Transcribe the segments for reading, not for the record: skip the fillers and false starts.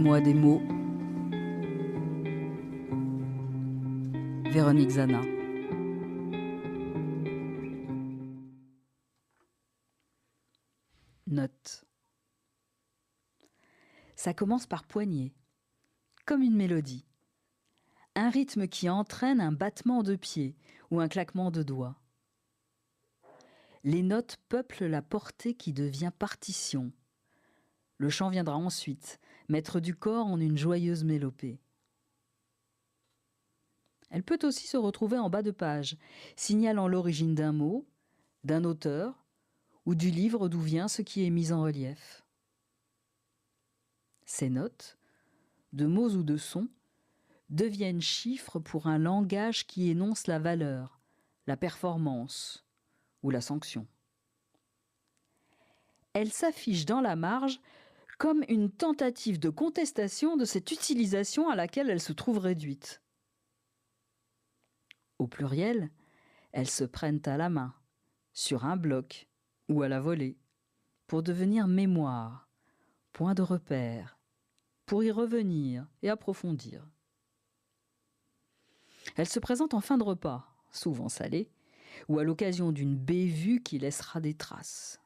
Dis-moi des mots. Véronique Zana. Note. Ça commence par poignée, comme une mélodie. Un rythme qui entraîne un battement de pied ou un claquement de doigts. Les notes peuplent la portée qui devient partition. Le chant viendra ensuite, mettre du corps en une joyeuse mélopée. Elle peut aussi se retrouver en bas de page, signalant l'origine d'un mot, d'un auteur ou du livre d'où vient ce qui est mis en relief. Ces notes, de mots ou de sons, deviennent chiffres pour un langage qui énonce la valeur, la performance ou la sanction. Elles s'affichent dans la marge comme une tentative de contestation de cette utilisation à laquelle elles se trouvent réduites. Au pluriel, elles se prennent à la main, sur un bloc ou à la volée, pour devenir mémoire, point de repère, pour y revenir et approfondir. Elles se présentent en fin de repas, souvent salé, ou à l'occasion d'une bévue qui laissera des traces.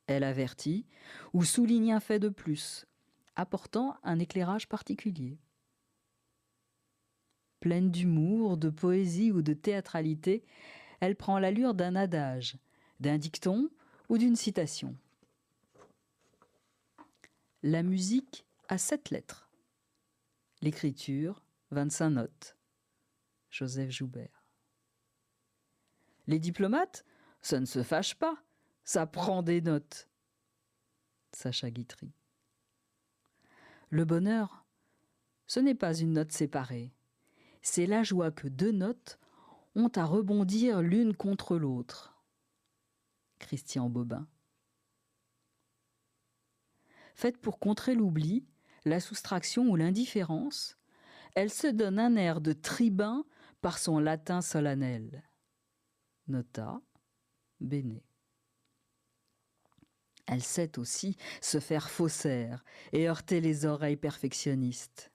Elle avertit ou souligne un fait de plus, apportant un éclairage particulier. Pleine d'humour, de poésie ou de théâtralité, elle prend l'allure d'un adage, d'un dicton ou d'une citation. La musique a 7 lettres. L'écriture, 25 notes. Joseph Joubert. Les diplomates, ça ne se fâche pas, ça prend des notes. Sacha Guitry. Le bonheur, ce n'est pas une note séparée. C'est la joie que 2 notes ont à rebondir l'une contre l'autre. Christian Bobin. Faite pour contrer l'oubli, la soustraction ou l'indifférence, elle se donne un air de tribun par son latin solennel. Nota bene. Elle sait aussi se faire faussaire et heurter les oreilles perfectionnistes.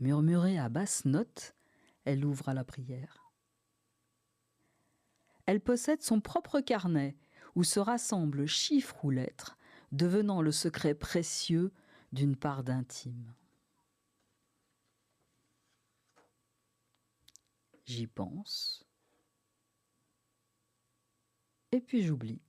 Murmurée à basse note, elle ouvre à la prière. Elle possède son propre carnet où se rassemblent chiffres ou lettres, devenant le secret précieux d'une part d'intime. J'y pense, et puis j'oublie.